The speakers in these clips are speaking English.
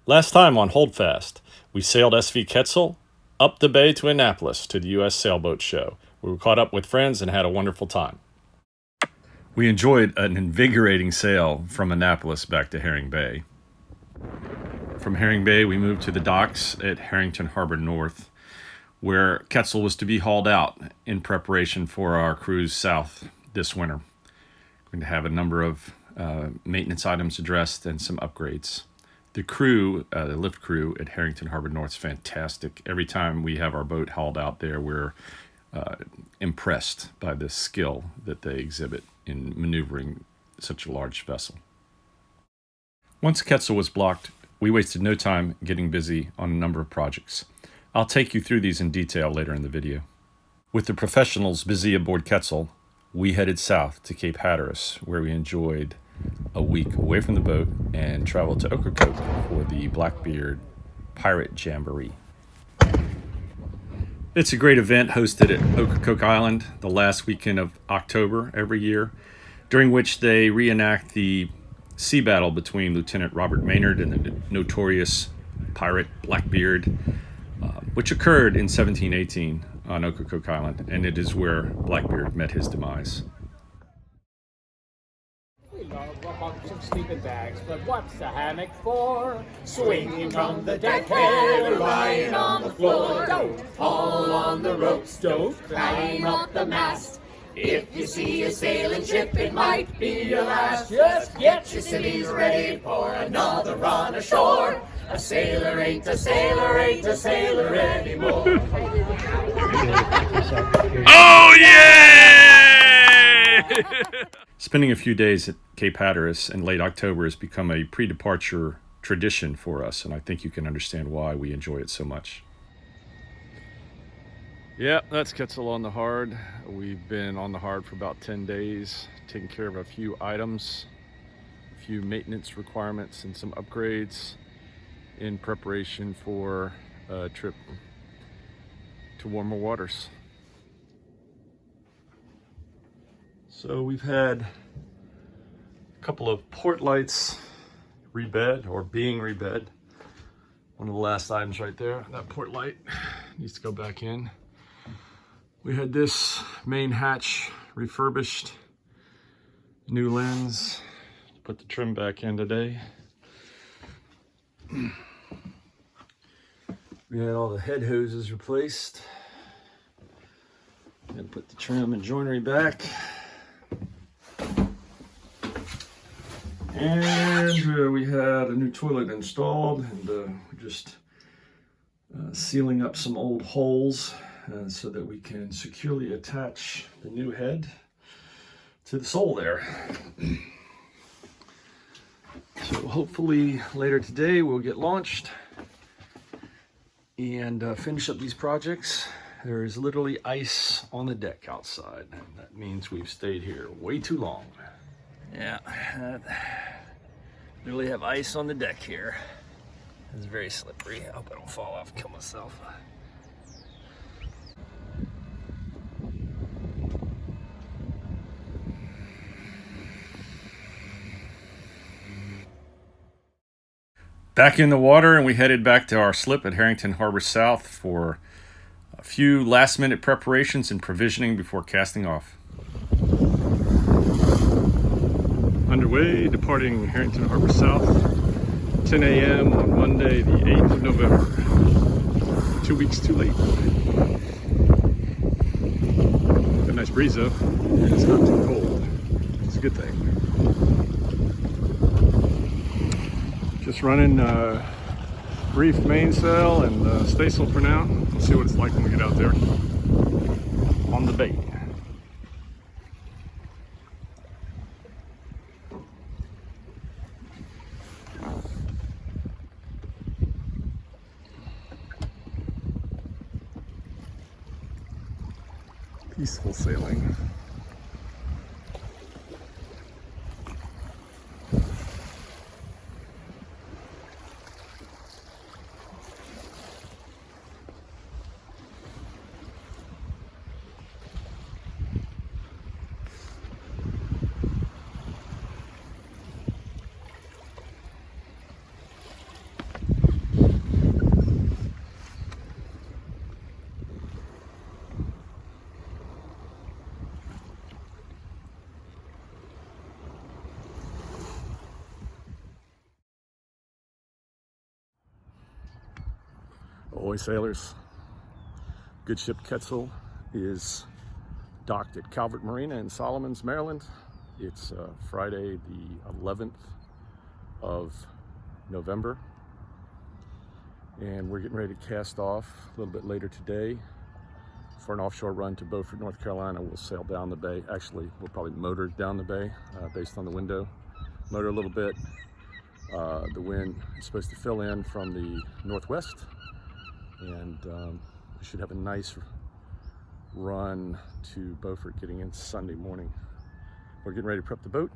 Last time on Holdfast, we sailed SV Quetzal up the bay to Annapolis to the US Sailboat Show, where we caught up with friends and had a wonderful time. We enjoyed an invigorating sail from Annapolis back to Herring Bay. From Herring Bay, we moved to the docks at Harrington Harbor North, where Quetzal was to be hauled out in preparation for our cruise south this winter. We're going to have a number of maintenance items addressed and some upgrades. The crew, the lift crew at Harrington Harbor North is fantastic. Every time we have our boat hauled out there, we're impressed by the skill that they exhibit in maneuvering such a large vessel. Once Quetzal was blocked, we wasted no time getting busy on a number of projects. I'll take you through these in detail later in the video. With the professionals busy aboard Quetzal, we headed south to Cape Hatteras, where we enjoyed a week away from the boat and traveled to Ocracoke for the Blackbeard Pirate Jamboree. It's a great event hosted at Ocracoke Island the last weekend of October every year, during which they reenact the sea battle between Lieutenant Robert Maynard and the notorious pirate Blackbeard, which occurred in 1718 on Ocracoke Island, and it is where Blackbeard met his demise. We love a bunch of sleeping bags, but what's the hammock for? Swinging from the deckhead or lying on the floor. Don't haul on the ropes, don't climb up the mast. If you see a sailing ship, it might be your last. Just get your civvies ready for another run ashore. A sailor ain't a sailor, ain't a sailor anymore. Oh yeah! Spending a few days at Cape Hatteras in late October has become a pre-departure tradition for us, and I think you can understand why we enjoy it so much. Yeah, that's Quetzal on the hard. We've been on the hard for about 10 days, taking care of a few items, a few maintenance requirements, and some upgrades in preparation for a trip to warmer waters. So we've had a couple of port lights rebed or being rebed. One of the last items right there, that port light needs to go back in. We had this main hatch refurbished, new lens, put the trim back in today. We had all the head hoses replaced and put the trim and joinery back. And we had a new toilet installed, and we're just sealing up some old holes so that we can securely attach the new head to the sole there. So hopefully later today we'll get launched and finish up these projects. There is literally ice on the deck outside, and that means we've stayed here way too long. Yeah, literally have ice on the deck here. It's very slippery. I hope I don't fall off and kill myself. Back in the water, and we headed back to our slip at Harrington Harbor South for a few last-minute preparations and provisioning before casting off. Underway, departing Harrington Harbor South, 10 a.m. on Monday, the 8th of November. 2 weeks too late. Got a nice breeze though, and it's not too cold. It's a good thing. Just running reef mainsail and staysail for now. We'll see what it's like when we get out there on the bay. Peaceful sailing. Ahoy sailors. Good ship Quetzal is docked at Calvert Marina in Solomons, Maryland. It's Friday the 11th of November, and we're getting ready to cast off a little bit later today for an offshore run to Beaufort, North Carolina. We'll sail down the bay. Actually, we'll probably motor down the bay based on the window. Motor a little bit. The wind is supposed to fill in from the northwest, and we should have a nice run to Beaufort getting in Sunday morning. We're getting ready to prep the boat,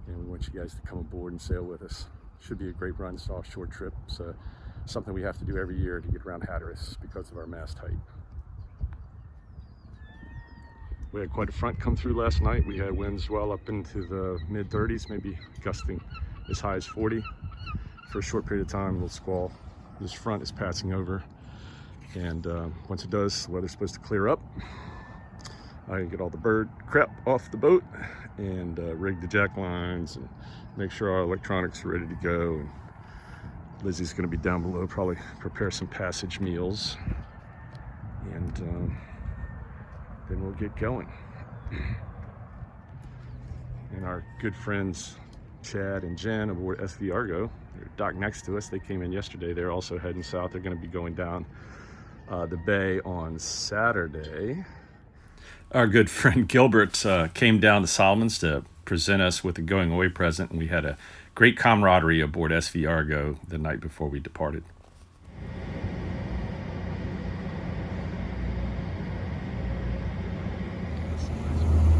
and we want you guys to come aboard and sail with us. Should be a great run. It's an offshore trip. It's something we have to do every year to get around Hatteras because of our mast height. We had quite a front come through last night. We had winds well up into the mid-30s, maybe gusting as high as 40 for a short period of time. A little squall. This front is passing over, and once it does, the weather's supposed to clear up. I can get all the bird crap off the boat and rig the jack lines and make sure our electronics are ready to go. And Lizzie's going to be down below, probably prepare some passage meals, and then we'll get going. And our good friends Chad and Jen aboard SV Argo, they're docked next to us. They came in yesterday. They're also heading south. They're going to be going down the bay on Saturday. Our good friend Gilbert came down to Solomons to present us with a going away present, and we had a great camaraderie aboard SV Argo the night before we departed.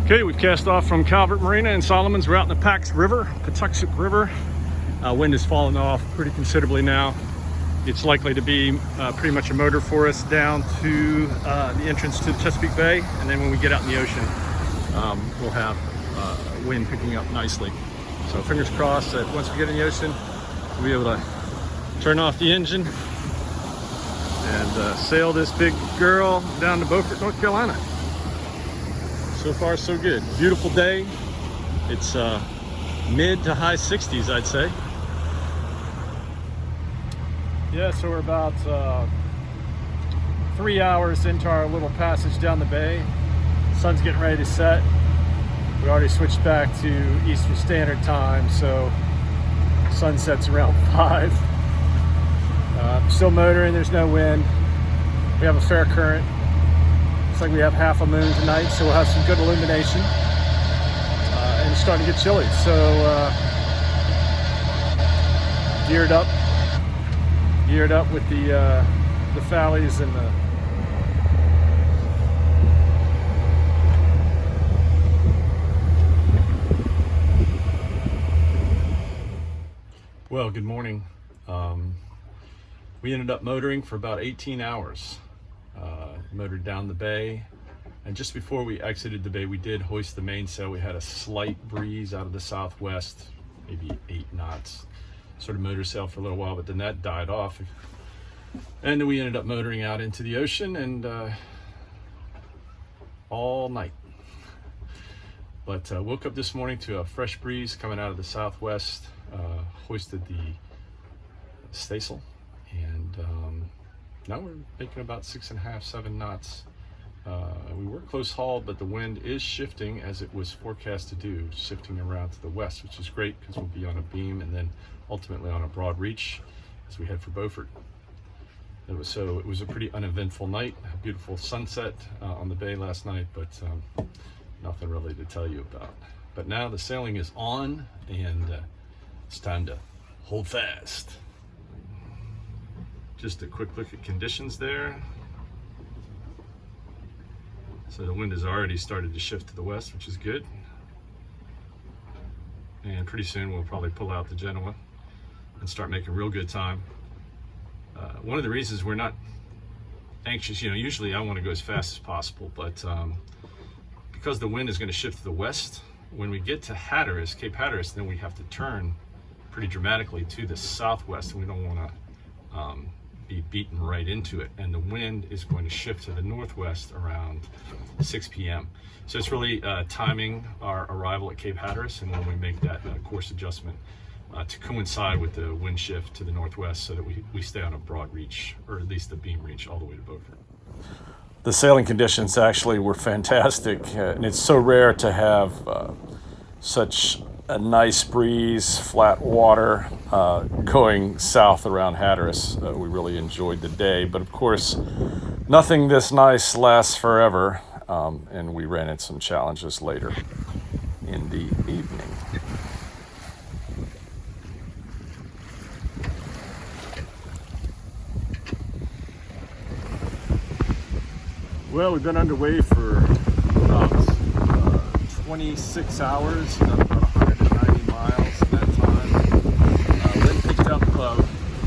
Okay, we've cast off from Calvert Marina in Solomons. We're out in the Pax River, Patuxent River. Wind has fallen off pretty considerably now. It's likely to be pretty much a motor for us down to the entrance to the Chesapeake Bay, and then when we get out in the ocean, we'll have wind picking up nicely. So fingers crossed that once we get in the ocean, we'll be able to turn off the engine and sail this big girl down to Beaufort, North Carolina. So far, so good. Beautiful day. It's mid to high 60s, I'd say. Yeah, so we're about 3 hours into our little passage down the bay. Sun's getting ready to set. We already switched back to Eastern Standard Time, so sun sets around 5. Still motoring, there's no wind. We have a fair current. Looks like we have half a moon tonight, so we'll have some good illumination. And it's starting to get chilly, so geared up with the Fallies and the Well, good morning. We ended up motoring for about 18 hours. Motored down the bay, and just before we exited the bay, we did hoist the mainsail. We had a slight breeze out of the southwest, maybe 8 knots. Sort of motor sail for a little while, but then that died off, and then we ended up motoring out into the ocean and all night. But woke up this morning to a fresh breeze coming out of the southwest. Hoisted the staysail, and now we're making about 6.5, 7 knots. We were close hauled, but the wind is shifting as it was forecast to do, shifting around to the west, which is great because we'll be on a beam and then ultimately on a broad reach as we head for Beaufort. It was a pretty uneventful night. A beautiful sunset on the bay last night, but nothing really to tell you about. But now the sailing is on, and it's time to hold fast. Just a quick look at conditions there. So the wind has already started to shift to the west, which is good. And pretty soon we'll probably pull out the Genoa and start making real good time. One of the reasons we're not anxious, usually I want to go as fast as possible, but because the wind is going to shift to the west, when we get to Hatteras, Cape Hatteras, then we have to turn pretty dramatically to the southwest, and we don't want to be beaten right into it. And the wind is going to shift to the northwest around 6 p.m. So it's really timing our arrival at Cape Hatteras, and when we make that course adjustment, to coincide with the wind shift to the northwest so that we stay on a broad reach, or at least the beam reach, all the way to Beaufort. The sailing conditions actually were fantastic, and it's so rare to have such a nice breeze, flat water going south around Hatteras. We really enjoyed the day, but of course, nothing this nice lasts forever, and we ran into some challenges later in the evening. Well, we've been underway for about 26 hours, done about 190 miles in that time. Wind picked up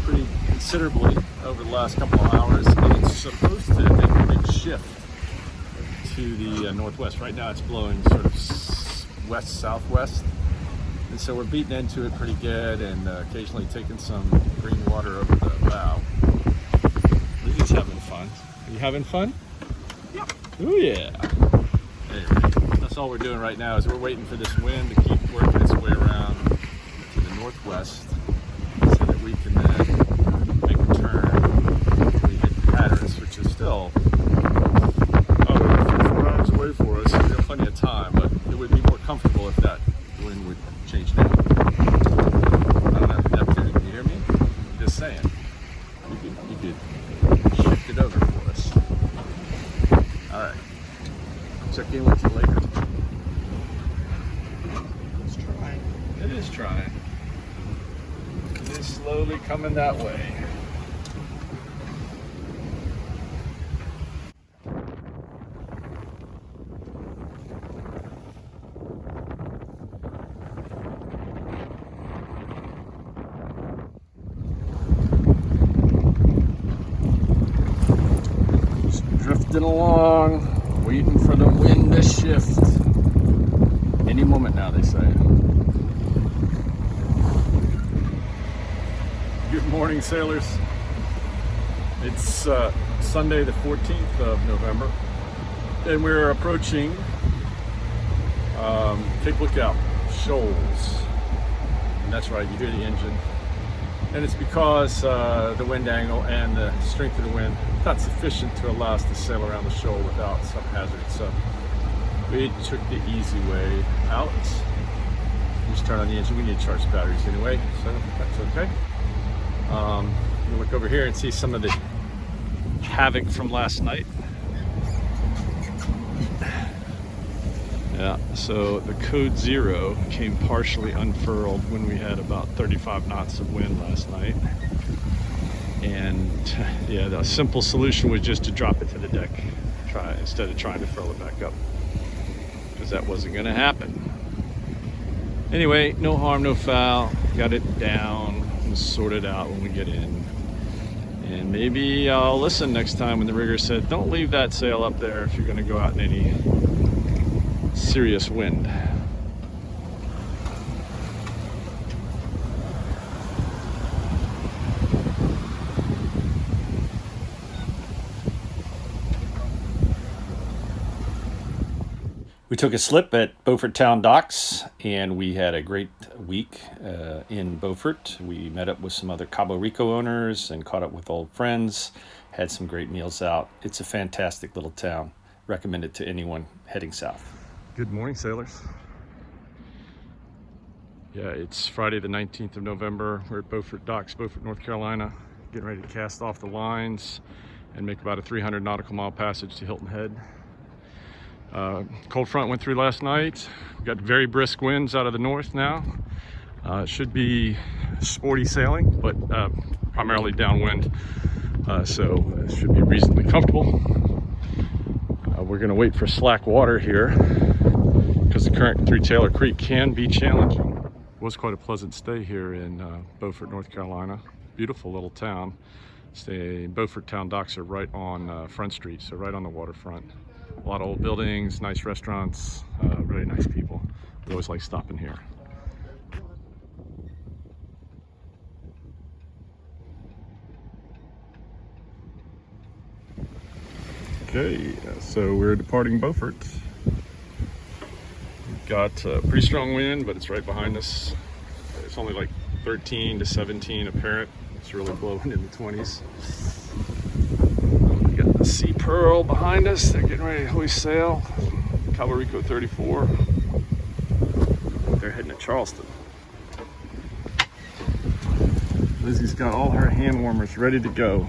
pretty considerably over the last couple of hours, and it's supposed to make a big shift to the northwest. Right now it's blowing sort of west-southwest, and so we're beating into it pretty good and occasionally taking some green water over the bow. We're just having fun. Are you having fun? Oh yeah. Anyway, that's all we're doing right now is we're waiting for this wind to keep working its way around to the northwest so that we can then make a turn. We hit Hatteras, which is still 4 hours away for us. We have plenty of time, but it would be more comfortable if that wind would change now. I don't know, Neptune, can you hear me? I'm just saying. You could shift it over for us. All right. Check in with you later. It's trying. It is trying. It is slowly coming that way. Just drifting along. Waiting for the wind to shift. Any moment now, they say. Good morning, sailors. It's Sunday the 14th of November, and we're approaching Cape Lookout Shoals. And that's right, you hear the engine. And it's because the wind angle and the strength of the wind not sufficient to allow us to sail around the shoal without some hazard. So we took the easy way out. Just turn on the engine. We need to charge the batteries anyway, so that's okay. We'll look over here and see some of the havoc from last night. Yeah, so the code 0 came partially unfurled when we had about 35 knots of wind last night. And yeah, the simple solution was just to drop it to the deck, instead of trying to furl it back up, because that wasn't going to happen. Anyway, no harm, no foul. Got it down and sorted out when we get in. And maybe I'll listen next time when the rigger said, don't leave that sail up there if you're going to go out in any serious wind. We took a slip at Beaufort Town Docks, and we had a great week in Beaufort. We met up with some other Cabo Rico owners and caught up with old friends, had some great meals out. It's a fantastic little town. Recommend it to anyone heading south. Good morning, sailors. Yeah, it's Friday the 19th of November. We're at Beaufort Docks, Beaufort, North Carolina, getting ready to cast off the lines and make about a 300 nautical mile passage to Hilton Head. Cold front went through last night. We got very brisk winds out of the north now. It should be sporty sailing, but primarily downwind, so it should be reasonably comfortable. We're going to wait for slack water here because the current through Taylor Creek can be challenging. It was quite a pleasant stay here in Beaufort, North Carolina. Beautiful little town. Beaufort Town Docks are right on Front Street, so right on the waterfront. A lot of old buildings, nice restaurants, really nice people. We always like stopping here. Okay, so we're departing Beaufort. We've got a pretty strong wind, but it's right behind us. It's only like 13 to 17 apparent. It's really blowing in the 20s. We got the Sea Pearl behind us. They're getting ready to hoist sail. Cabo Rico 34. They're heading to Charleston. Lizzie's got all her hand warmers ready to go.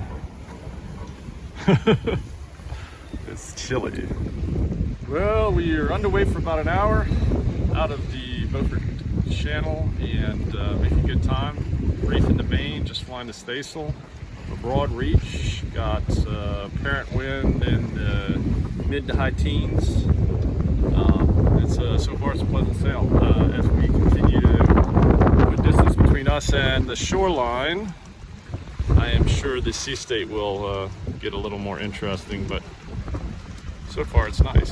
It's chilly. Well, we are underway for about an hour out of the Beaufort Channel and making good time. Reefing the main, just flying the staysail. A broad reach, got apparent wind in the mid to high teens. So far it's a pleasant sail. As we continue the distance between us and the shoreline, I am sure the sea state will get a little more interesting, but so far it's nice.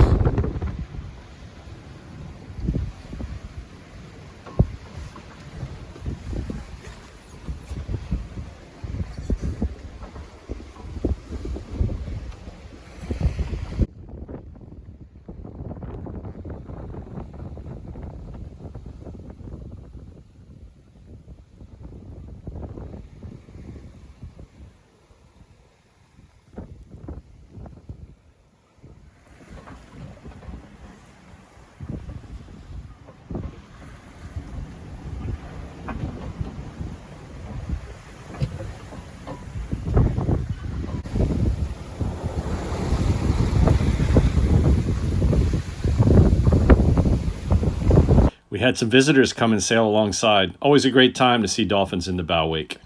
We had some visitors come and sail alongside. Always a great time to see dolphins in the bow wake.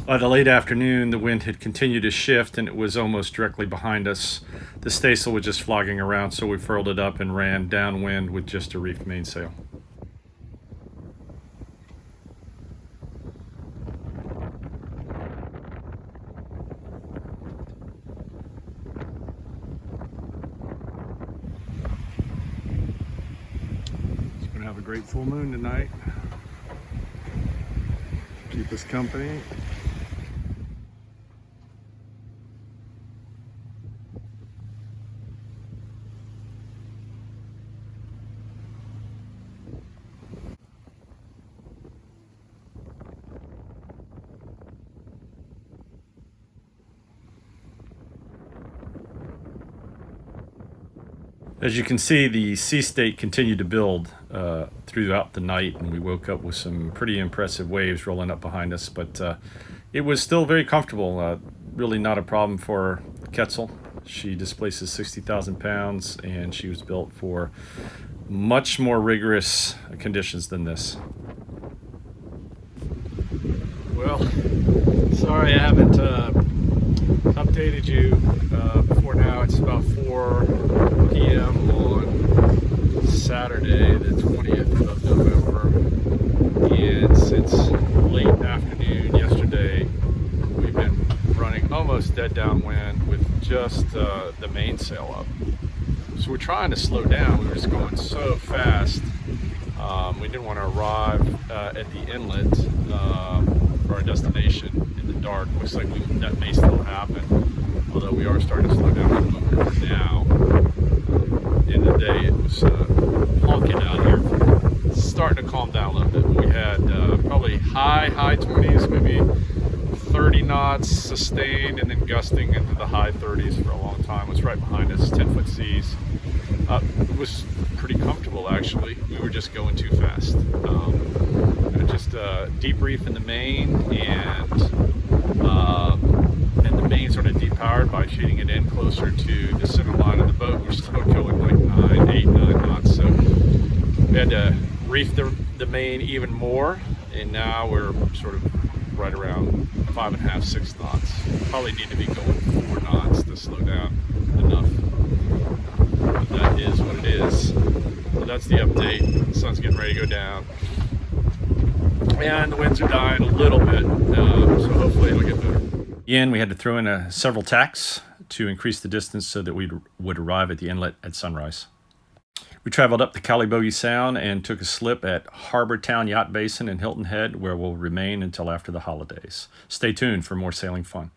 By the late afternoon, the wind had continued to shift and it was almost directly behind us. The staysail was just flogging around, so we furled it up and ran downwind with just a reefed mainsail. It's going to have a great full moon tonight. Keep us company. As you can see, the sea state continued to build throughout the night, and we woke up with some pretty impressive waves rolling up behind us, but it was still very comfortable. Really not a problem for Quetzal. She displaces 60,000 pounds, and she was built for much more rigorous conditions than this. Well, sorry I haven't updated you before now. It's about 4 p.m. on Saturday, the 20th of November, and since late afternoon yesterday, we've been running almost dead downwind with just the mainsail up. So we're trying to slow down. We were just going so fast. We didn't want to arrive at the inlet for our destination in the dark. Looks like that may still happen, although we are starting to slow down a little bit now. In the day, it was honking out here. It's starting to calm down a little bit. We had probably high 20s, maybe 30 knots sustained, and then gusting into the high 30s for a long time. It was right behind us, 10-foot seas. It was pretty comfortable, actually. We were just going too fast. Just deep reef in the main, and the main sort of depowered by shading it in closer to the center line of the boat. We're still going like 8, 9 knots. So we had to reef the main even more, and now we're sort of right around 5.5, 6 knots. Probably need to be going 4 knots to slow down enough. But that is what it is. So that's the update. The sun's getting ready to go down. And the winds are dying a little bit, so hopefully it'll get better. Again, we had to throw in several tacks to increase the distance so that we would arrive at the inlet at sunrise. We traveled up the Calibogue Sound and took a slip at Harbor Town Yacht Basin in Hilton Head, where we'll remain until after the holidays. Stay tuned for more sailing fun.